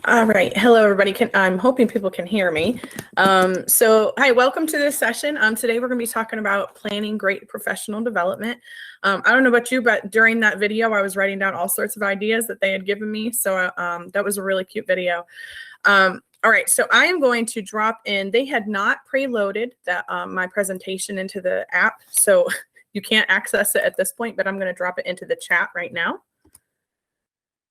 All right. Hello, everybody. I'm hoping people can hear me. Hi, welcome to this session. Today we're going to be talking about planning great professional development. I don't know about you, but during that video, I was writing down all sorts of ideas that they had given me. So that was a really cute video. All right. So I am going to drop in. They had not preloaded my presentation into the app, so you can't access it at this point, but I'm going to drop it into the chat right now.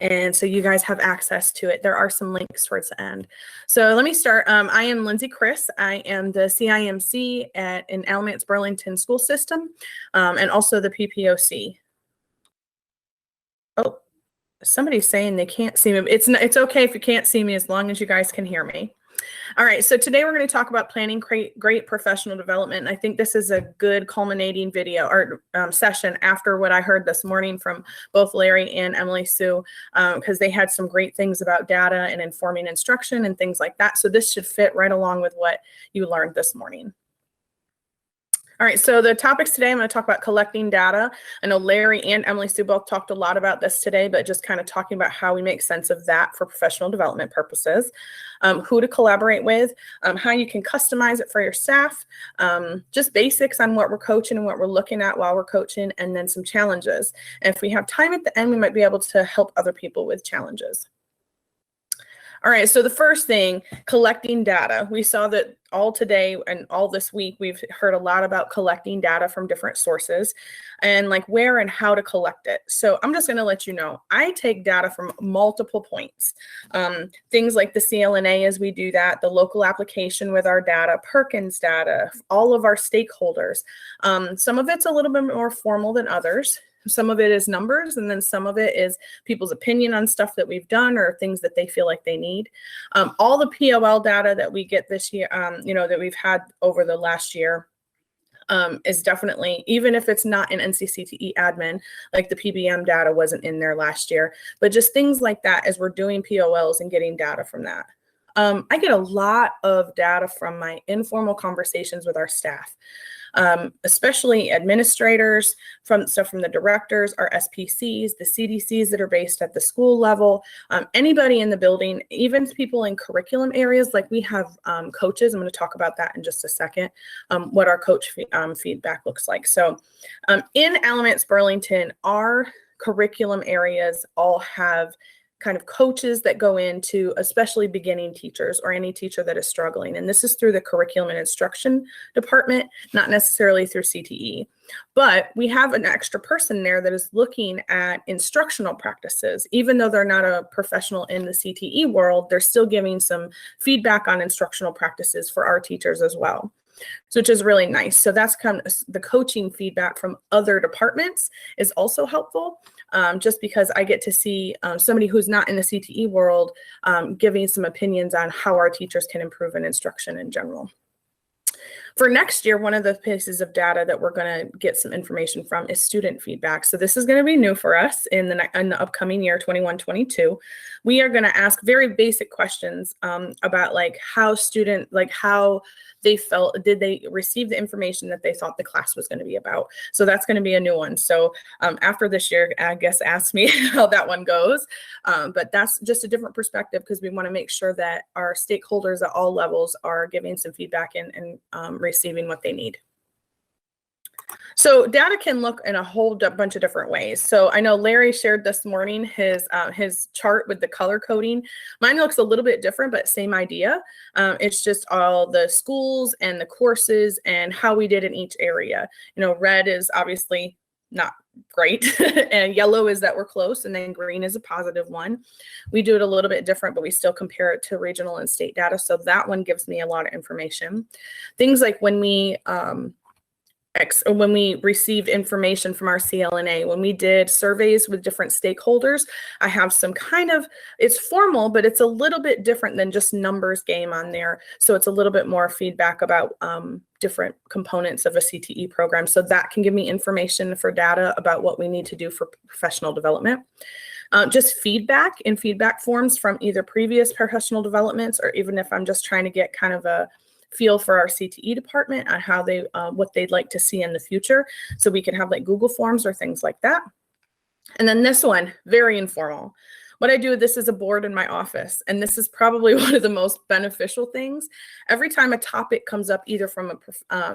And so you guys have access to it. There are some links towards the end. So let me start. I am Lindsay Chris. I am the CIMC in Alamance Burlington School System and also the PPOC. Oh, somebody's saying they can't see me. It's okay if you can't see me as long as you guys can hear me. All right, so today we're going to talk about planning great professional development. I think this is a good culminating video or session after what I heard this morning from both Larry and Emily Sue, because they had some great things about data and informing instruction and things like that. So this should fit right along with what you learned this morning. All right, so the topics today, I'm going to talk about collecting data. I know Larry and Emily Sue both talked a lot about this today, but just kind of talking about how we make sense of that for professional development purposes, who to collaborate with, how you can customize it for your staff, just basics on what we're coaching and what we're looking at while we're coaching, and then some challenges. And if we have time at the end, we might be able to help other people with challenges. All right, so the first thing, collecting data. We saw that all today and all this week, we've heard a lot about collecting data from different sources and like where and how to collect it. So I'm just going to let you know, I take data from multiple points. Things like the CLNA as we do that, the local application with our data, Perkins data, all of our stakeholders. Some of it's a little bit more formal than others. Some of it is numbers, and then some of it is people's opinion on stuff that we've done or things that they feel like they need. All the POL data that we get this year, that we've had over the last year is definitely, even if it's not in CTE Admin, like the PBM data wasn't in there last year, but just things like that as we're doing POLs and getting data from that. I get a lot of data from my informal conversations with our staff. Especially administrators, from the directors, our SPCs, the CDCs that are based at the school level, anybody in the building, even people in curriculum areas, like we have coaches. I'm going to talk about that in just a second, what our coach feedback looks like. So in Alamance Burlington, our curriculum areas all have kind of coaches that go into especially beginning teachers or any teacher that is struggling. And this is through the curriculum and instruction department, not necessarily through CTE. But we have an extra person there that is looking at instructional practices. Even though they're not a professional in the CTE world, they're still giving some feedback on instructional practices for our teachers as well. So which is really nice. So that's kind of the coaching feedback from other departments is also helpful, just because I get to see somebody who's not in the CTE world giving some opinions on how our teachers can improve in instruction in general. For next year, one of the pieces of data that we're going to get some information from is student feedback. So this is going to be new for us in the upcoming year, 21-22. We are going to ask very basic questions about how they felt, did they receive the information that they thought the class was going to be about? So that's going to be a new one. So after this year, I guess ask me how that one goes. But that's just a different perspective because we want to make sure that our stakeholders at all levels are giving some feedback and receiving what they need. So data can look in a whole bunch of different ways. So I know Larry shared this morning his chart with the color coding. Mine looks a little bit different, but same idea. It's just all the schools and the courses and how we did in each area. Red is obviously not great, and yellow is that we're close, and then green is a positive one. We do it a little bit different, but we still compare it to regional and state data. So that one gives me a lot of information. Things like when we received information from our CLNA, when we did surveys with different stakeholders, I have some it's formal, but it's a little bit different than just numbers game on there. So it's a little bit more feedback about different components of a CTE program. So that can give me information for data about what we need to do for professional development. Just feedback in feedback forms from either previous professional developments, or even if I'm just trying to get kind of a feel for our CTE department on how what they'd like to see in the future. So we can have like Google Forms or things like that. And then this one, very informal. What I do, this is a board in my office, and this is probably one of the most beneficial things. Every time a topic comes up, either from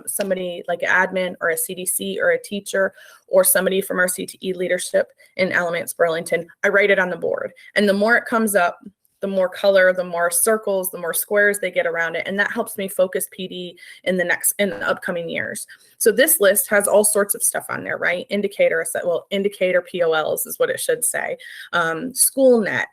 somebody like an admin or a CDC or a teacher or somebody from our CTE leadership in Alamance Burlington, I write it on the board. And the more it comes up, the more color, the more circles, the more squares they get around it. And that helps me focus PD in the upcoming years. So this list has all sorts of stuff on there, right? Indicator POLs is what it should say. SchoolNet,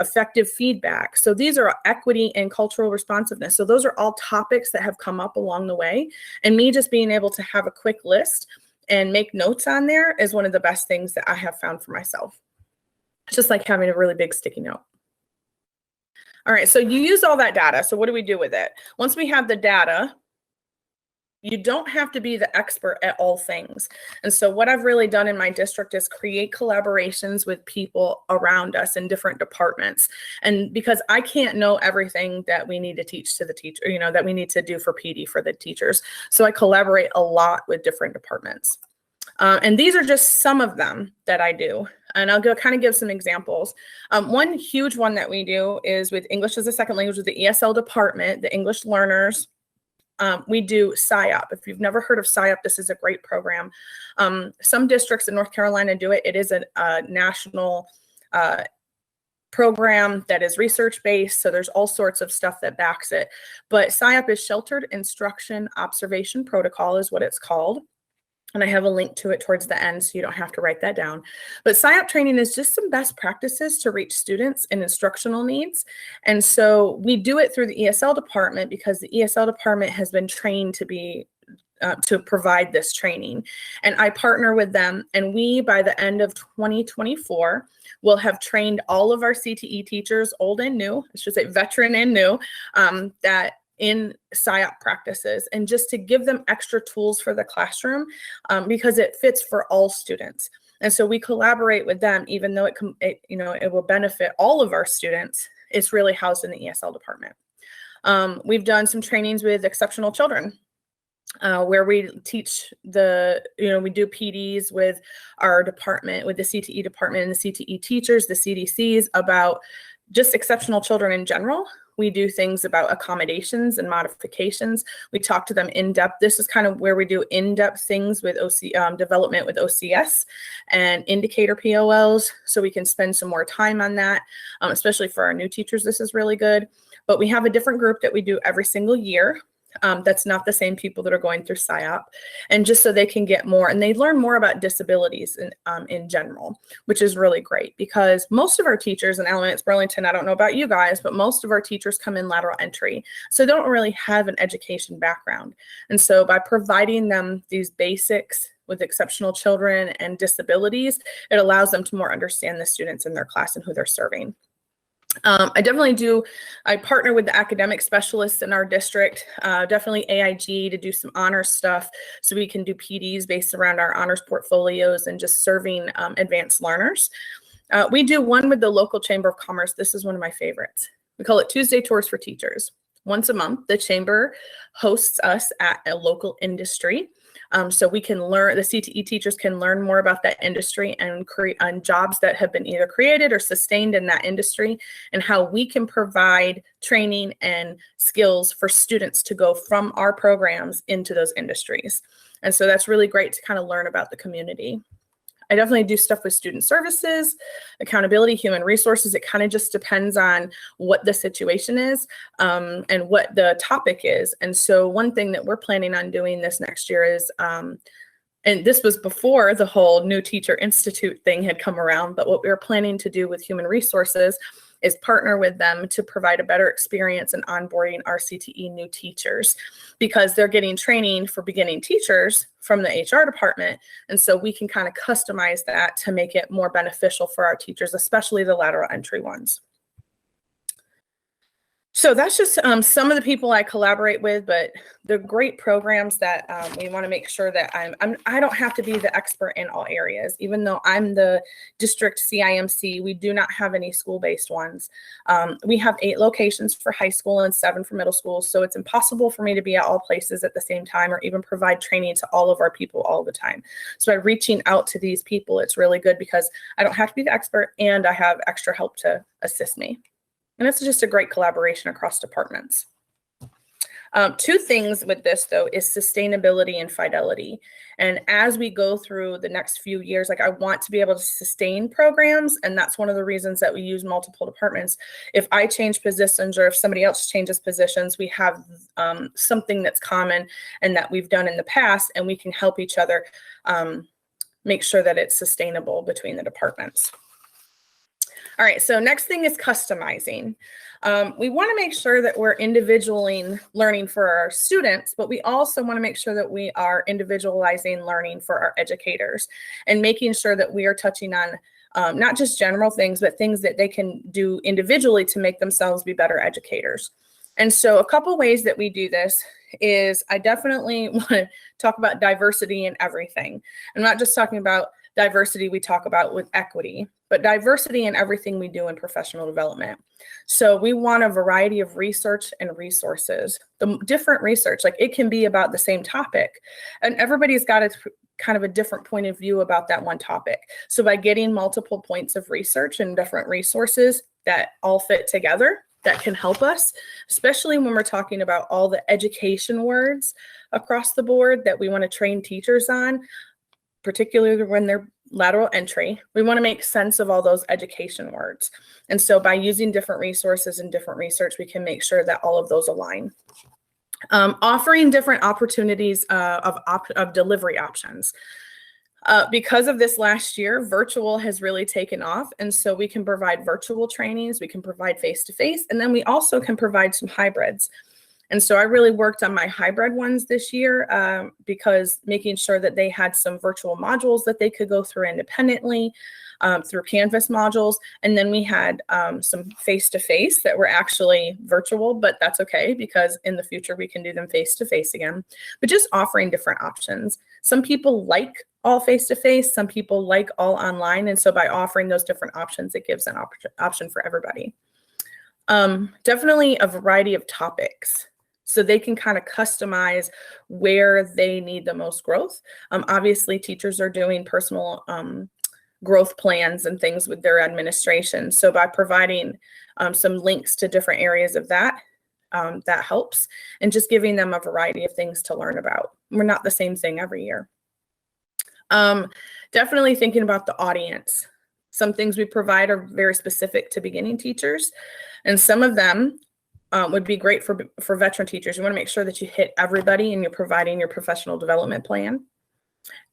effective feedback. So these are equity and cultural responsiveness. So those are all topics that have come up along the way. And me just being able to have a quick list and make notes on there is one of the best things that I have found for myself. It's just like having a really big sticky note. All right, so you use all that data. So what do we do with it? Once we have the data, you don't have to be the expert at all things. And so what I've really done in my district is create collaborations with people around us in different departments. And because I can't know everything that we need to teach to the teacher, that we need to do for PD for the teachers. So I collaborate a lot with different departments. And these are just some of them that I do. And I'll kind of give some examples. One huge one that we do is with English as a second language with the ESL department, the English learners. We do SIOP. If you've never heard of SIOP, this is a great program. Some districts in North Carolina do it. It is a national program that is research-based, so there's all sorts of stuff that backs it. But SIOP is Sheltered Instruction Observation Protocol is what it's called. And I have a link to it towards the end, so you don't have to write that down. But SIOP training is just some best practices to reach students and instructional needs. And so we do it through the ESL department because the ESL department has been trained to provide this training. And I partner with them, and we, by the end of 2024, will have trained all of our CTE teachers, old and new, I should say veteran and new, that in SIOP practices, and just to give them extra tools for the classroom because it fits for all students. And so we collaborate with them, even though it will benefit all of our students. It's really housed in the ESL department. We've done some trainings with exceptional children where we teach we do PDs with our department, with the CTE department and the CTE teachers, the CDCs, about just exceptional children in general. We do things about accommodations and modifications. We talk to them in depth. This is kind of where we do in-depth things with development with OCS and indicator POLs, so we can spend some more time on that, especially for our new teachers. This is really good. But we have a different group that we do every single year. That's not the same people that are going through SIOP, and just so they can get more and they learn more about disabilities in general, which is really great because most of our teachers in Alamance Burlington, I don't know about you guys, but most of our teachers come in lateral entry, so they don't really have an education background. And so by providing them these basics with exceptional children and disabilities, it allows them to more understand the students in their class and who they're serving. I partner with the academic specialists in our district, definitely AIG, to do some honors stuff so we can do PDs based around our honors portfolios and just serving advanced learners. We do one with the local Chamber of Commerce. This is one of my favorites. We call it Tuesday Tours for Teachers. Once a month, the Chamber hosts us at a local industry. So we can learn, the CTE teachers can learn more about that industry and create on jobs that have been either created or sustained in that industry, and how we can provide training and skills for students to go from our programs into those industries. And so that's really great to kind of learn about the community. I definitely do stuff with student services, accountability, human resources. It kind of just depends on what the situation is and what the topic is. And so one thing that we're planning on doing this next year is, and this was before the whole New Teacher Institute thing had come around, but what we were planning to do with human resources is partner with them to provide a better experience in onboarding our CTE new teachers, because they're getting training for beginning teachers from the HR department. And so we can kind of customize that to make it more beneficial for our teachers, especially the lateral entry ones. So that's just some of the people I collaborate with, but the great programs that we want to make sure that I don't have to be the expert in all areas. Even though I'm the district CIMC, we do not have any school-based ones. We have 8 locations for high school and 7 for middle school. So it's impossible for me to be at all places at the same time or even provide training to all of our people all the time. So by reaching out to these people, it's really good because I don't have to be the expert and I have extra help to assist me. And it's just a great collaboration across departments. 2 things with this, though, is sustainability and fidelity. And as we go through the next few years, like I want to be able to sustain programs. And that's one of the reasons that we use multiple departments. If I change positions or if somebody else changes positions, we have something that's common and that we've done in the past, and we can help each other make sure that it's sustainable between the departments. All right, so next thing is customizing. We want to make sure that we're individually learning for our students, but we also want to make sure that we are individualizing learning for our educators and making sure that we are touching on not just general things, but things that they can do individually to make themselves be better educators. And so a couple ways that we do this is I definitely want to talk about diversity in everything. I'm not just talking about diversity we talk about with equity, but diversity in everything we do in professional development. So we want a variety of research and resources. The different research, like it can be about the same topic, and everybody's got a kind of a different point of view about that one topic. So by getting multiple points of research and different resources that all fit together, that can help us, especially when we're talking about all the education words across the board that we want to train teachers on, particularly when they're lateral entry. We want to make sense of all those education words. And so by using different resources and different research, we can make sure that all of those align. Offering different opportunities of delivery options. Because of this last year, virtual has really taken off. And so we can provide virtual trainings, we can provide face-to-face, and then we also can provide some hybrids. And so I really worked on my hybrid ones this year because making sure that they had some virtual modules that they could go through independently through Canvas modules. And then we had some face-to-face that were actually virtual, but that's okay because in the future we can do them face-to-face again. But just offering different options. Some people like all face-to-face, some people like all online. And so by offering those different options, it gives an option for everybody. Definitely a variety of topics. So they can kind of customize where they need the most growth. Obviously, teachers are doing personal growth plans and things with their administration. So by providing some links to different areas of that, that helps. And just giving them a variety of things to learn about. We're not the same thing every year. Definitely thinking about the audience. Some things we provide are very specific to beginning teachers, and some of them would be great for veteran teachers. You want to make sure that you hit everybody and you're providing your professional development plan.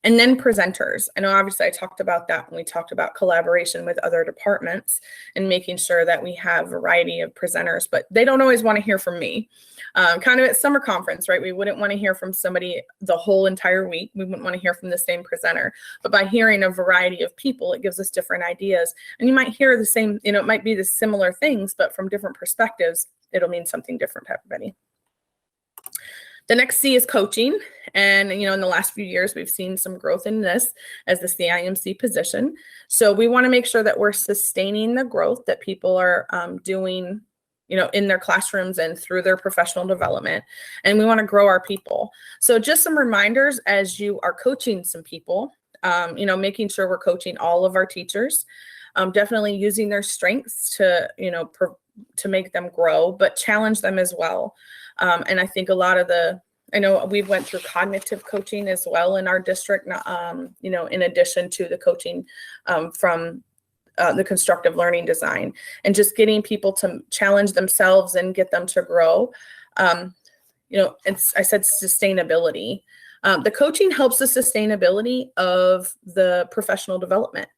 And then presenters. I know obviously I talked about that when we talked about collaboration with other departments and making sure that we have a variety of presenters, but they don't always want to hear from me. Kind of at summer conference, right? We wouldn't want to hear from somebody the whole entire week. We wouldn't want to hear from the same presenter, but by hearing a variety of people, it gives us different ideas. And you might hear the same, it might be the similar things, but from different perspectives, it'll mean something different to everybody. The next C is coaching. And, in the last few years, we've seen some growth in this as the CIMC position. So we want to make sure that we're sustaining the growth that people are doing, in their classrooms and through their professional development. And we want to grow our people. So just some reminders as you are coaching some people, making sure we're coaching all of our teachers, definitely using their strengths to, to make them grow, but challenge them as well. And I think a lot of I know we've went through cognitive coaching as well in our district, in addition to the coaching from the constructive learning design, and just getting people to challenge themselves and get them to grow. I said sustainability. The coaching helps the sustainability of the professional development.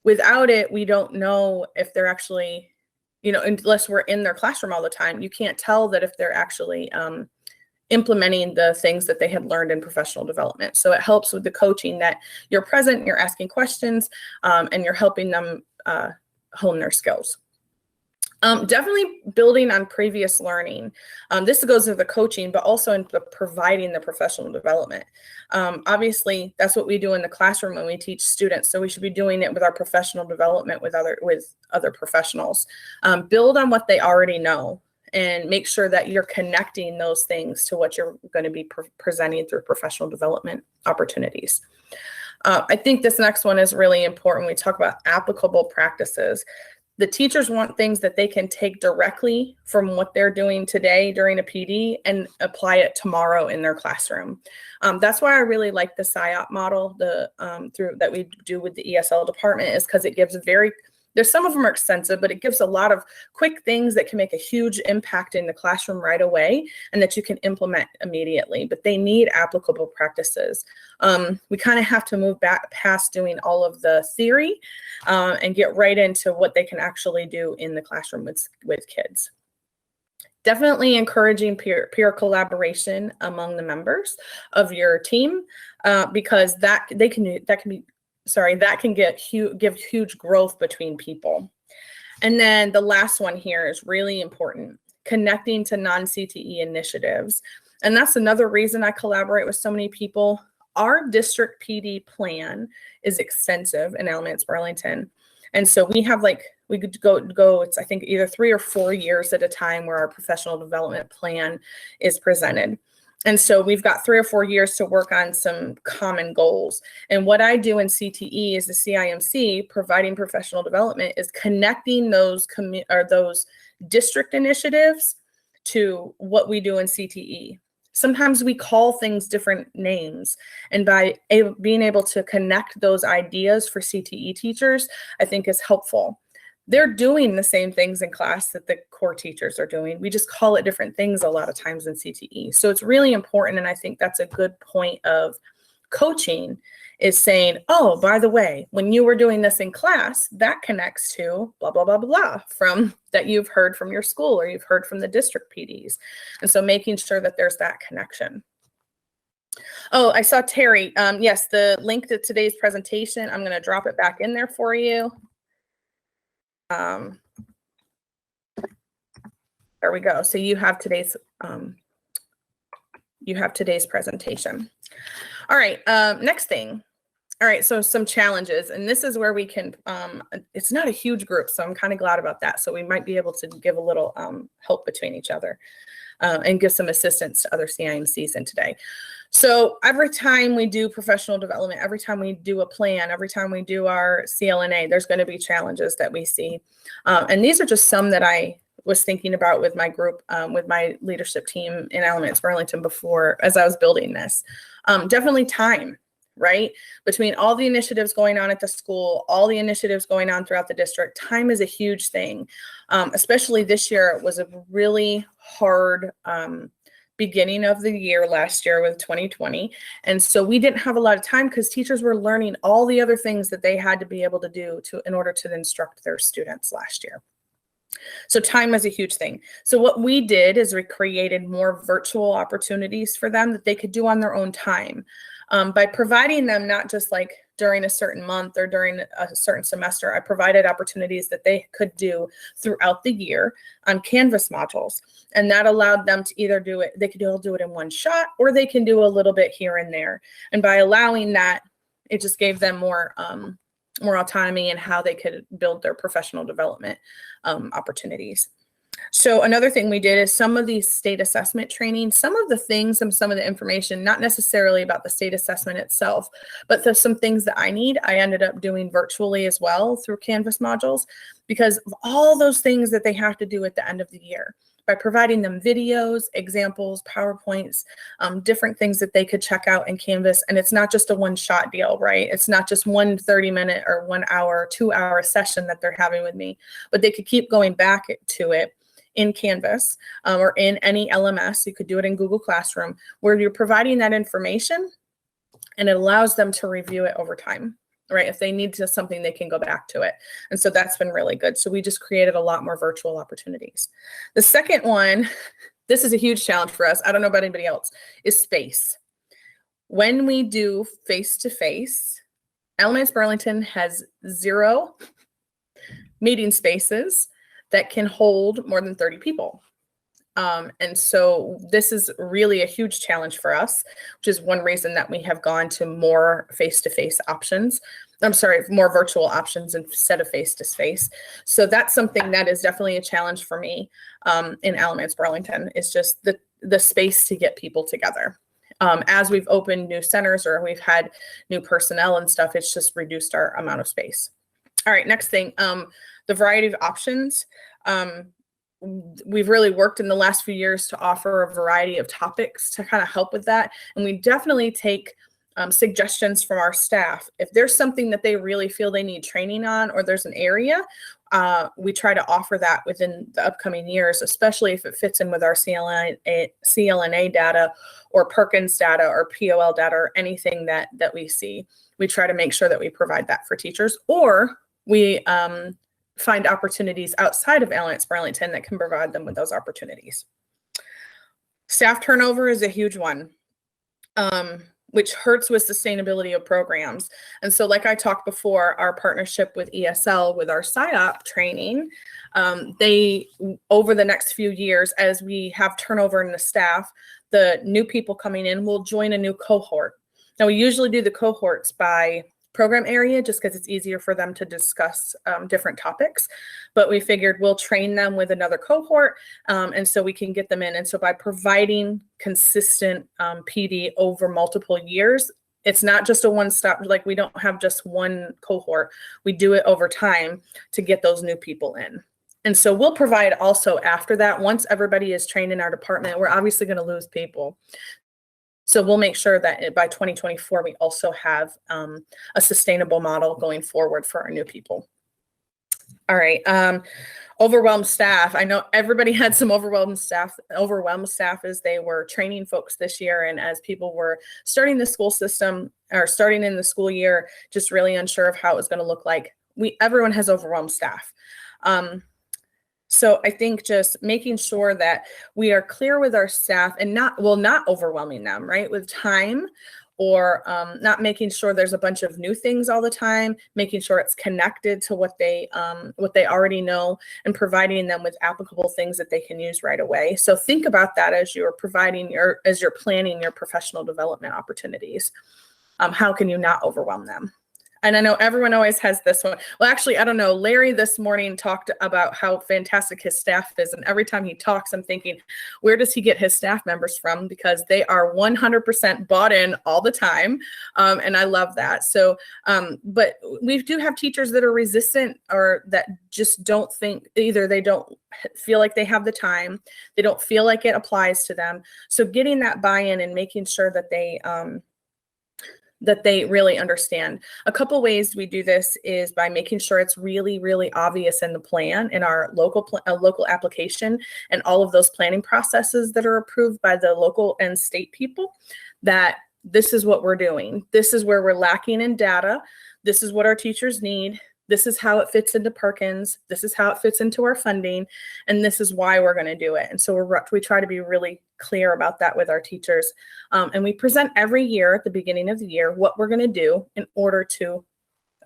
Without it, we don't know if they're actually, unless we're in their classroom all the time, you can't tell that if they're actually implementing the things that they had learned in professional development. So it helps with the coaching that you're present, you're asking questions, and you're helping them hone their skills. Definitely building on previous learning. This goes with the coaching, but also in the providing the professional development. Obviously, that's what we do in the classroom when we teach students. So we should be doing it with our professional development with other professionals. Build on what they already know and make sure that you're connecting those things to what you're going to be presenting through professional development opportunities. I think this next one is really important. We talk about applicable practices. The teachers want things that they can take directly from what they're doing today during a PD and apply it tomorrow in their classroom. That's why I really like the SIOP model that we do with the ESL department, is because it gives there's some of them are extensive, but it gives a lot of quick things that can make a huge impact in the classroom right away and that you can implement immediately, but they need applicable practices. We kind of have to move back past doing all of the theory and get right into what they can actually do in the classroom with kids. Definitely encouraging peer collaboration among the members of your team, because that can give huge growth between people. And then the last one here is really important, connecting to non-CTE initiatives. And that's another reason I collaborate with so many people. Our district PD plan is extensive in Alamance Burlington. And so we have we could go, it's I think either 3 or 4 years at a time where our professional development plan is presented. And so we've got 3 or 4 years to work on some common goals. And what I do in CTE is the CIMC, providing professional development, is connecting those district initiatives to what we do in CTE. Sometimes we call things different names, and by being able to connect those ideas for CTE teachers, I think is helpful. They're doing the same things in class that the core teachers are doing. We just call it different things a lot of times in CTE. So it's really important, and I think that's a good point of coaching, is saying, oh, by the way, when you were doing this in class, that connects to blah, blah, blah, blah, from that you've heard from your school or you've heard from the district PDs. And so making sure that there's that connection. Oh, I saw Terry. Yes, the link to today's presentation, I'm going to drop it back in there for you. There we go. So you have today's presentation. All right, next thing. All right, so some challenges, and this is where we can, it's not a huge group, so I'm kind of glad about that. So we might be able to give a little help between each other and give some assistance to other CIMCs in today. So every time we do professional development, every time we do a plan, every time we do our CLNA, there's going to be challenges that we see. And these are just some that I was thinking about with my group, with my leadership team in Alamance Burlington before, as I was building this. Definitely time, right? Between all the initiatives going on at the school, all the initiatives going on throughout the district, time is a huge thing. Especially this year, it was a really hard beginning of the year last year with 2020. And so we didn't have a lot of time because teachers were learning all the other things that they had to be able to do in order to instruct their students last year. So time is a huge thing. So what we did is we created more virtual opportunities for them that they could do on their own time, by providing them not just like during a certain month or during a certain semester. I provided opportunities that they could do throughout the year on Canvas modules. And that allowed them to either do it, they could all do it in one shot, or they can do a little bit here and there. And by allowing that, it just gave them more autonomy in how they could build their professional development opportunities. So another thing we did is some of these state assessment training, some of the things and some of the information, not necessarily about the state assessment itself, but there's some things that I ended up doing virtually as well through Canvas modules, because of all those things that they have to do at the end of the year. By providing them videos, examples, PowerPoints, different things that they could check out in Canvas. And it's not just a one-shot deal, right? It's not just one 30-minute or 1 hour, 2-hour session that they're having with me, but they could keep going back to it in Canvas or in any LMS. You could do it in Google Classroom, where you're providing that information and it allows them to review it over time. Right? If they need something, they can go back to it. And so that's been really good. So we just created a lot more virtual opportunities. The second one, this is a huge challenge for us, I don't know about anybody else, is space. When we do face-to-face, Alamance Burlington has 0 meeting spaces. that can hold more than 30 people. And so this is really a huge challenge for us, which is one reason that we have gone to more face-to-face options. I'm sorry, more virtual options instead of face-to-face. So that's something that is definitely a challenge for me in Alamance Burlington, is just the space to get people together. As we've opened new centers or we've had new personnel and stuff, it's just reduced our amount of space. All right, next thing, the variety of options. We've really worked in the last few years to offer a variety of topics to kind of help with that. And we definitely take suggestions from our staff. If there's something that they really feel they need training on, or there's an area, we try to offer that within the upcoming years, especially if it fits in with our CLNA data or Perkins data or POL data or anything that we see. We try to make sure that we provide that for teachers, or we find opportunities outside of Alamance Burlington that can provide them with those opportunities. Staff turnover is a huge one, which hurts with sustainability of programs. And so like I talked before, our partnership with ESL, with our PsyOp training, they, over the next few years, as we have turnover in the staff, the new people coming in will join a new cohort. Now we usually do the cohorts by program area just because it's easier for them to discuss different topics, but we figured we'll train them with another cohort, and so we can get them in. And so by providing consistent PD over multiple years, it's not just a one-stop, like we don't have just one cohort. We do it over time to get those new people in. And so we'll provide also after that, once everybody is trained in our department, we're obviously going to lose people. So we'll make sure that by 2024, we also have a sustainable model going forward for our new people. All right. Overwhelmed staff. I know everybody had some overwhelmed staff as they were training folks this year. And as people were starting the school system or starting in the school year, just really unsure of how it was going to look like. Everyone has overwhelmed staff. So I think just making sure that we are clear with our staff and not overwhelming them, right, with time, or not making sure there's a bunch of new things all the time, making sure it's connected to what they already know, and providing them with applicable things that they can use right away. So think about that as you're planning your professional development opportunities. How can you not overwhelm them? And I know everyone always has this one. Well, actually, I don't know. Larry this morning talked about how fantastic his staff is. And every time he talks, I'm thinking, where does he get his staff members from? Because they are 100% bought in all the time. And I love that. So, but we do have teachers that are resistant, or that just don't think, either they don't feel like they have the time, they don't feel like it applies to them. So getting that buy-in and making sure that they really understand. A couple ways we do this is by making sure it's really, really obvious in the plan, in our local application, and all of those planning processes that are approved by the local and state people, that this is what we're doing. This is where we're lacking in data. This is what our teachers need. This is how it fits into Perkins. This is how it fits into our funding. And this is why we're going to do it. And so we try to be really clear about that with our teachers. And we present every year at the beginning of the year what we're going to do in order to in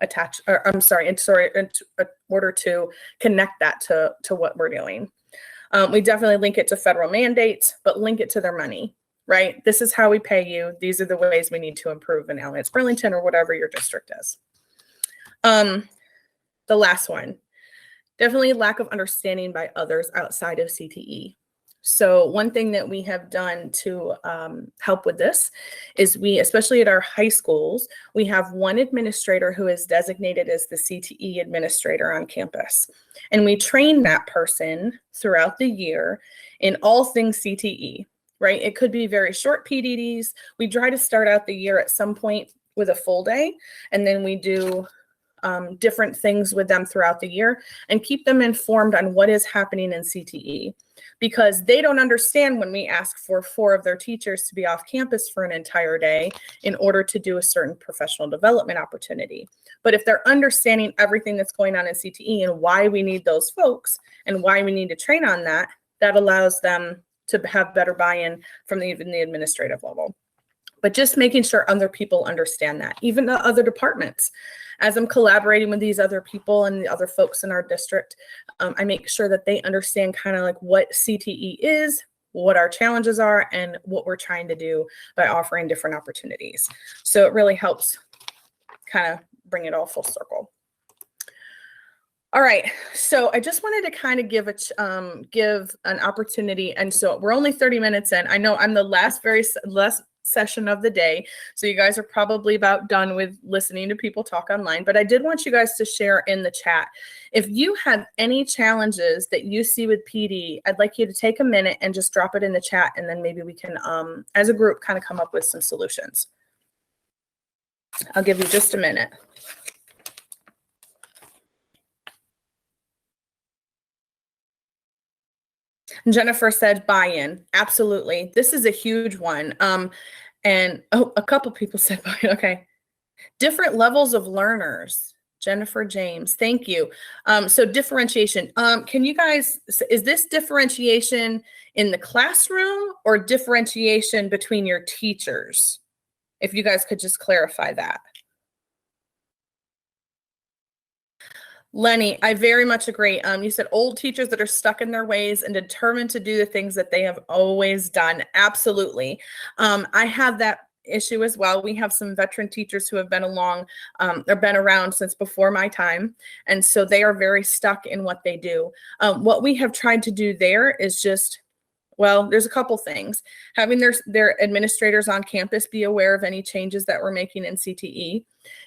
order to connect that to what we're doing. We definitely link it to federal mandates, but link it to their money, right? This is how we pay you. These are the ways we need to improve in Alamance Burlington or whatever your district is. The last one, definitely lack of understanding by others outside of CTE. So one thing that we have done to help with this is especially at our high schools, we have one administrator who is designated as the CTE administrator on campus. And we train that person throughout the year in all things CTE, right? It could be very short PDDs. We try to start out the year at some point with a full day, and then we do different things with them throughout the year and keep them informed on what is happening in CTE, because they don't understand when we ask for 4 of their teachers to be off campus for an entire day in order to do a certain professional development opportunity. But if they're understanding everything that's going on in CTE and why we need those folks and why we need to train on that, that allows them to have better buy-in from even the administrative level. But just making sure other people understand that, even the other departments. As I'm collaborating with these other people and the other folks in our district, I make sure that they understand kind of like what CTE is, what our challenges are, and what we're trying to do by offering different opportunities. So it really helps kind of bring it all full circle. All right, so I just wanted to kind of give an opportunity, and so we're only 30 minutes in. I know I'm the last session of the day, so you guys are probably about done with listening to people talk online, but I did want you guys to share in the chat. If you have any challenges that you see with PD, I'd like you to take a minute and just drop it in the chat, and then maybe we can, as a group, kind of come up with some solutions. I'll give you just a minute. Jennifer said buy-in. Absolutely. This is a huge one. And a couple people said buy-in. Okay. Different levels of learners. Jennifer James, thank you. So differentiation. Can you guys, is this differentiation in the classroom or differentiation between your teachers? If you guys could just clarify that. Lenny, I very much agree. You said old teachers that are stuck in their ways and determined to do the things that they have always done. Absolutely. I have that issue as well. We have some veteran teachers who have been around since before my time. And so they are very stuck in what they do. What we have tried to do there is just, well, there's a couple things. Having their administrators on campus be aware of any changes that we're making in CTE.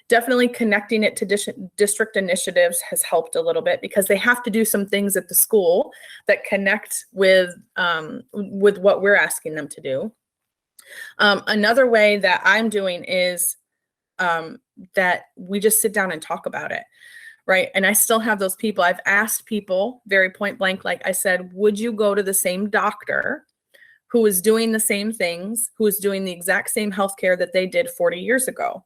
Definitely connecting it to district initiatives has helped a little bit because they have to do some things at the school that connect with what we're asking them to do. Another way that I'm doing is that we just sit down and talk about it. Right. And I still have those people. I've asked people very point blank, like I said, would you go to the same doctor who is doing the same things, who is doing the exact same healthcare that they did 40 years ago?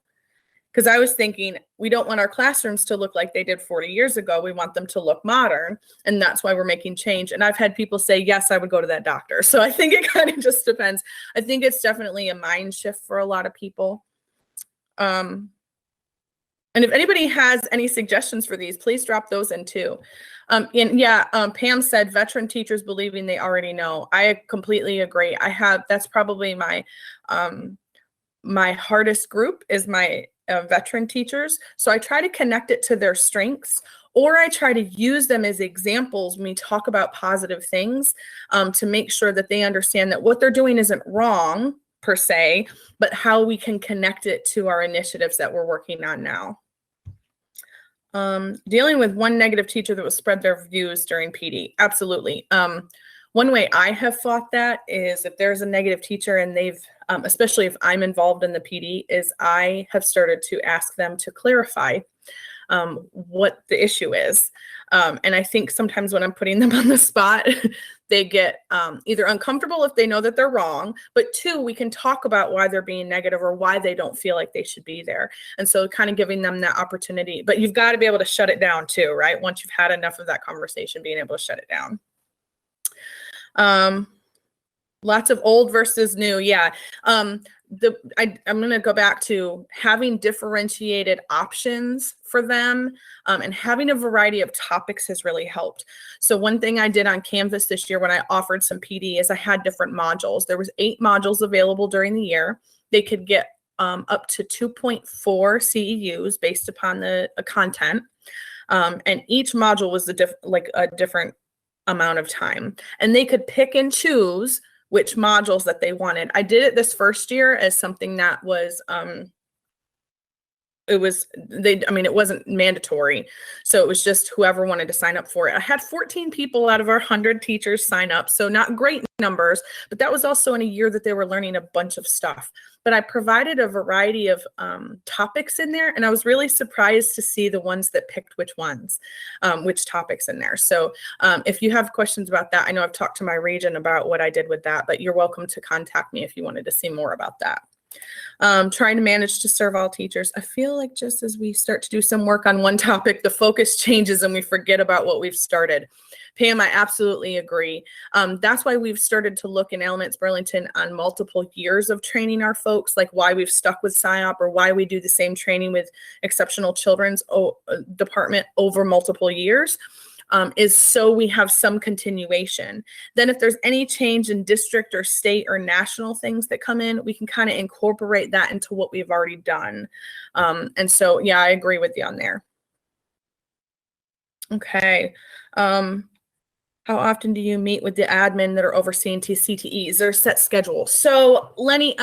Because I was thinking, we don't want our classrooms to look like they did 40 years ago. We want them to look modern. And that's why we're making change. And I've had people say, yes, I would go to that doctor. So I think it kind of just depends. I think it's definitely a mind shift for a lot of people. And if anybody has any suggestions for these, please drop those in too. Pam said veteran teachers believing they already know. I completely agree. That's probably my hardest group is my veteran teachers. So I try to connect it to their strengths, or I try to use them as examples when we talk about positive things to make sure that they understand that what they're doing isn't wrong per se, but how we can connect it to our initiatives that we're working on now. Dealing with one negative teacher that will spread their views during PD. Absolutely. One way I have fought that is if there's a negative teacher and they've, especially if I'm involved in the PD, is I have started to ask them to clarify what the issue is. And I think sometimes when I'm putting them on the spot, they get either uncomfortable if they know that they're wrong, but two, we can talk about why they're being negative or why they don't feel like they should be there. And so kind of giving them that opportunity, but you've got to be able to shut it down too, right? Once you've had enough of that conversation, being able to shut it down. Lots of old versus new. Yeah. I'm going to go back to having differentiated options for them, and having a variety of topics has really helped. So one thing I did on Canvas this year when I offered some PD is I had different modules. There was 8 modules available during the year. They could get up to 2.4 CEUs based upon the content. And each module was a different amount of time. And they could pick and choose which modules that they wanted. I did it this first year as something that was, it wasn't mandatory. So it was just whoever wanted to sign up for it. I had 14 people out of our 100 teachers sign up. So not great numbers, but that was also in a year that they were learning a bunch of stuff. But I provided a variety of topics in there. And I was really surprised to see the ones that picked which topics in there. So if you have questions about that, I know I've talked to my region about what I did with that, but you're welcome to contact me if you wanted to see more about that. Trying to manage to serve all teachers. I feel like just as we start to do some work on one topic, the focus changes and we forget about what we've started. Pam, I absolutely agree. That's why we've started to look in Elements Burlington on multiple years of training our folks, like why we've stuck with SIOP or why we do the same training with Exceptional Children's Department over multiple years. Is so we have some continuation. Then if there's any change in district or state or national things that come in, we can kind of incorporate that into what we've already done. And so, yeah, I agree with you on there. Okay. How often do you meet with the admin that are overseeing CTE? Is there a set schedule? So Lenny,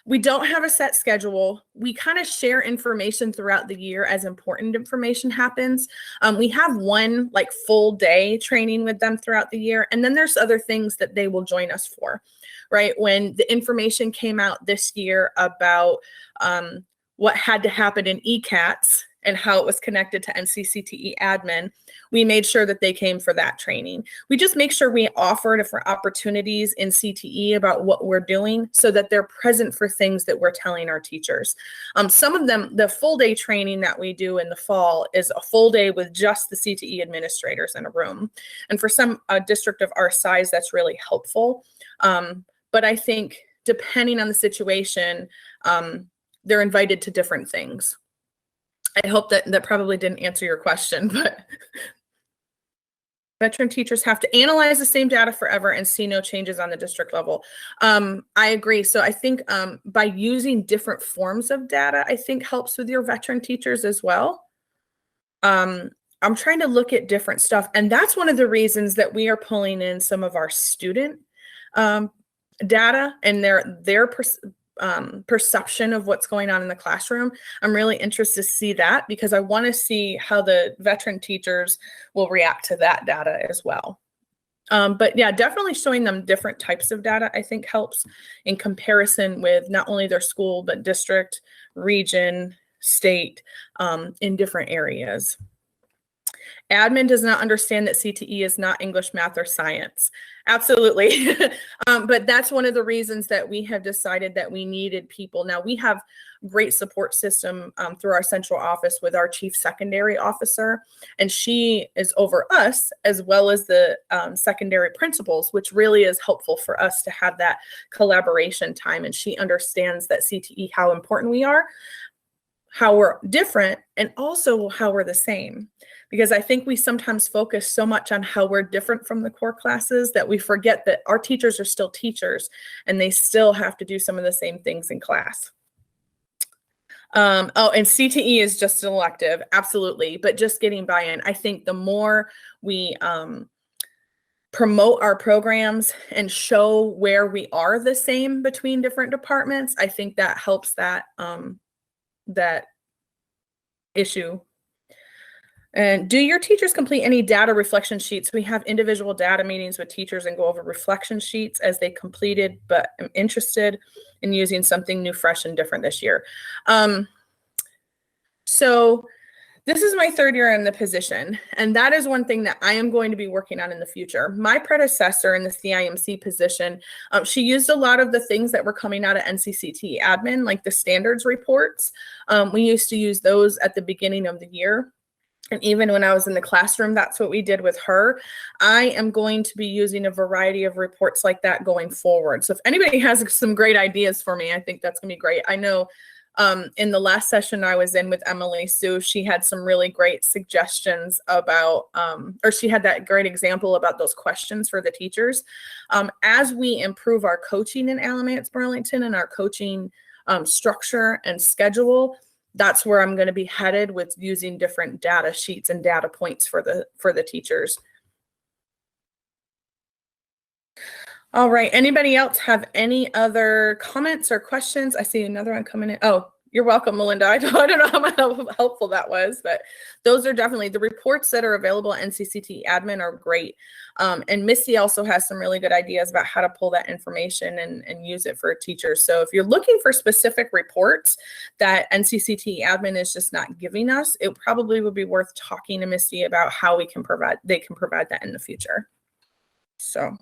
we don't have a set schedule. We kind of share information throughout the year as important information happens. We have one like full day training with them throughout the year. And then there's other things that they will join us for, right? When the information came out this year about what had to happen in ECATS and how it was connected to CTE Admin, we made sure that they came for that training. We just make sure we offer different opportunities in CTE about what we're doing so that they're present for things that we're telling our teachers. Some of them, the full day training that we do in the fall is a full day with just the CTE administrators in a room. And for some district of our size, that's really helpful. But I think depending on the situation, they're invited to different things. I hope that probably didn't answer your question, but veteran teachers have to analyze the same data forever and see no changes on the district level. I agree. So I think by using different forms of data, I think helps with your veteran teachers as well. I'm trying to look at different stuff. And that's one of the reasons that we are pulling in some of our student data and their perception of what's going on in the classroom. I'm really interested to see that because I want to see how the veteran teachers will react to that data as well. But yeah, definitely showing them different types of data, I think helps in comparison with not only their school, but district, region, state, in different areas. Admin does not understand that CTE is not English, math, or science. Absolutely. But that's one of the reasons that we have decided that we needed people. Now we have great support system through our central office with our chief secondary officer, and she is over us as well as the secondary principals, which really is helpful for us to have that collaboration time. And she understands that CTE, how important we are, how we're different, and also how we're the same. Because I think we sometimes focus so much on how we're different from the core classes that we forget that our teachers are still teachers and they still have to do some of the same things in class. And CTE is just an elective, absolutely, but just getting buy-in. I think the more we promote our programs and show where we are the same between different departments, I think that helps that that issue. And do your teachers complete any data reflection sheets? We have individual data meetings with teachers and go over reflection sheets as they completed, but I'm interested in using something new, fresh, and different this year. So this is my third year in the position, and that is one thing that I am going to be working on in the future. My predecessor in the CIMC position, she used a lot of the things that were coming out of CTE Admin, like the standards reports. We used to use those at the beginning of the year. And even when I was in the classroom, that's what we did with her. I am going to be using a variety of reports like that going forward. So if anybody has some great ideas for me, I think that's gonna be great. I know in the last session I was in with Emily Sue, she had some really great suggestions about, or she had that great example about those questions for the teachers. As we improve our coaching in Alamance Burlington and our coaching structure and schedule, that's where I'm going to be headed with using different data sheets and data points for the teachers. All right. Anybody else have any other comments or questions? I see another one coming in. Oh, you're welcome, Melinda. I don't know how helpful that was, but those are definitely the reports that are available at CTE Admin are great. And Misty also has some really good ideas about how to pull that information and use it for teachers. So if you're looking for specific reports that CTE Admin is just not giving us, it probably would be worth talking to Misty about how they can provide that in the future. So.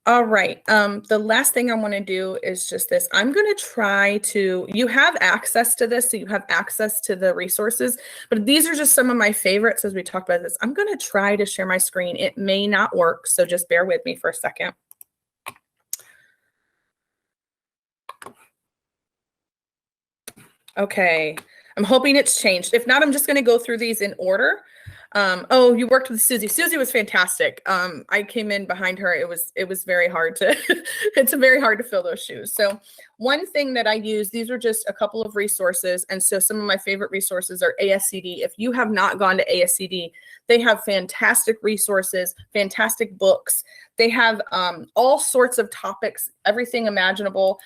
All right. The last thing I want to do is just this. I'm going to try to, you have access to this, so you have access to the resources, but these are just some of my favorites as we talk about this. I'm going to try to share my screen. It may not work, so just bear with me for a second. Okay. I'm hoping it's changed. If not, I'm just going to go through these in order. Oh, you worked with Susie. Susie was fantastic. I came in behind her. It was very hard to, it's very hard to fill those shoes. So one thing that I use, these are just a couple of resources. And so some of my favorite resources are ASCD. If you have not gone to ASCD, they have fantastic resources, fantastic books. They have all sorts of topics, everything imaginable.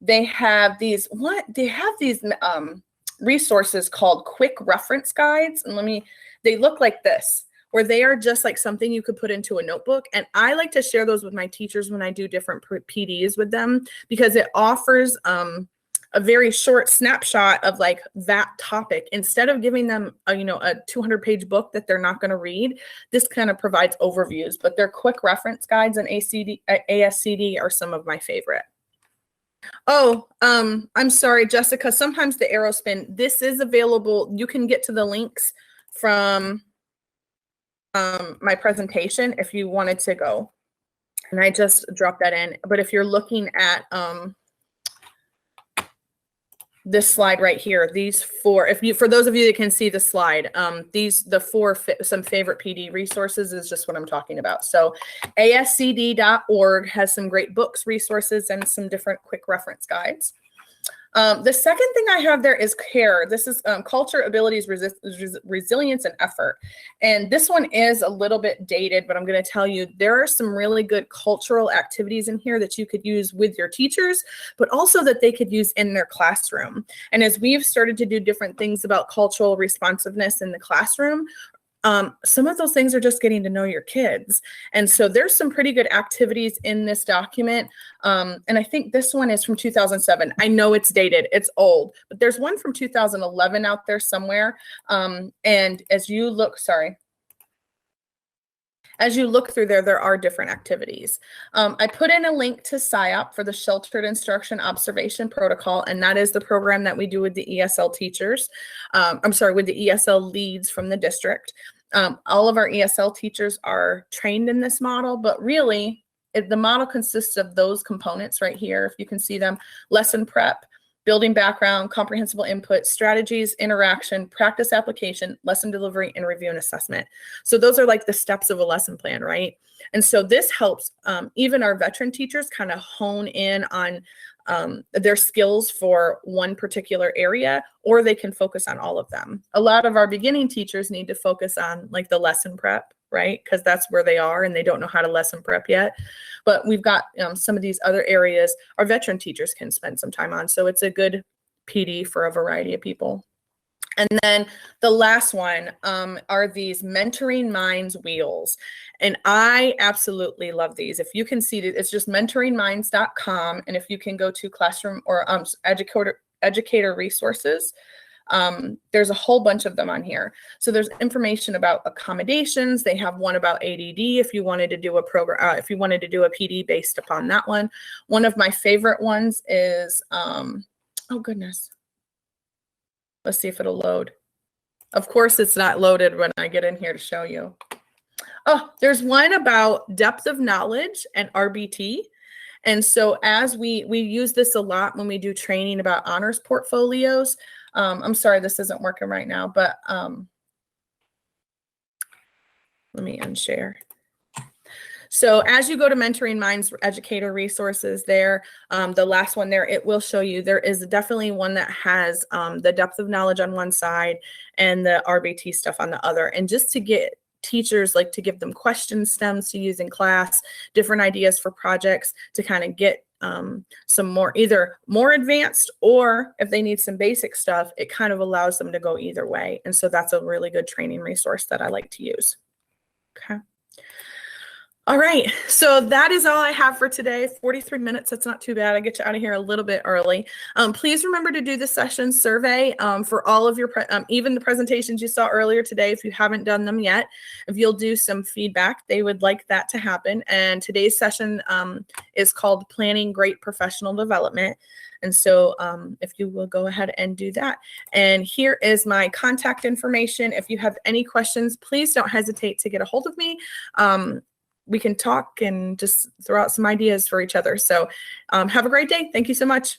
They have these, resources called quick reference guides. And they look like this, where they are just like something you could put into a notebook. And I like to share those with my teachers when I do different PDs with them, because it offers a very short snapshot of like that topic. Instead of giving them a 200-page book that they're not going to read, this kind of provides overviews. But their quick reference guides and ASCD are some of my favorite. Oh, I'm sorry, Jessica. Sometimes the arrow spin. This is available. You can get to the links from my presentation if you wanted to go. And I just dropped that in. But if you're looking at this slide right here, these four, for those of you that can see the slide, some favorite PD resources is just what I'm talking about. So ascd.org has some great books, resources, and some different quick reference guides. The second thing I have there is CARE. This is Culture, Abilities, Resilience, and Effort. And this one is a little bit dated, but I'm going to tell you there are some really good cultural activities in here that you could use with your teachers, but also that they could use in their classroom. And as we've started to do different things about cultural responsiveness in the classroom, some of those things are just getting to know your kids. And so there's some pretty good activities in this document. And I think this one is from 2007. I know it's dated, it's old, but there's one from 2011 out there somewhere. And as you look through there are different activities. I put in a link to SIOP for the Sheltered Instruction Observation Protocol, and that is the program that we do with the ESL teachers. With the ESL leads from the district. All of our ESL teachers are trained in this model, but really the model consists of those components right here. If you can see them: lesson prep, building background, comprehensible input, strategies, interaction, practice application, lesson delivery, and review and assessment. So those are like the steps of a lesson plan, right? And so this helps even our veteran teachers kind of hone in on their skills for one particular area, or they can focus on all of them. A lot of our beginning teachers need to focus on like the lesson prep, right? Because that's where they are and they don't know how to lesson prep yet. But we've got some of these other areas our veteran teachers can spend some time on. So it's a good PD for a variety of people. And then the last one are these Mentoring Minds wheels. And I absolutely love these. If you can see it, it's just mentoringminds.com. And if you can go to classroom or educator resources, there's a whole bunch of them on here. So there's information about accommodations. They have one about ADD if you wanted to do a program, if you wanted to do a PD based upon that one. One of my favorite ones is, oh goodness. Let's see if it'll load. Of course, it's not loaded when I get in here to show you. Oh, there's one about depth of knowledge and RBT. And so as we use this a lot when we do training about honors portfolios. I'm sorry, this isn't working right now, but let me unshare. So as you go to Mentoring Minds educator resources there, the last one there, it will show you there is definitely one that has the depth of knowledge on one side and the RBT stuff on the other. And just to get teachers, like to give them question stems to use in class, different ideas for projects to kind of get some either more advanced, or if they need some basic stuff, it kind of allows them to go either way. And so that's a really good training resource that I like to use. Okay. All right, so that is all I have for today. 43 minutes, that's not too bad. I get you out of here a little bit early. Please remember to do the session survey for all of your, even the presentations you saw earlier today, if you haven't done them yet. If you'll do some feedback, they would like that to happen. And today's session is called Planning Great Professional Development. And so if you will go ahead and do that. And here is my contact information. If you have any questions, please don't hesitate to get a hold of me. We can talk and just throw out some ideas for each other. So have a great day. Thank you so much.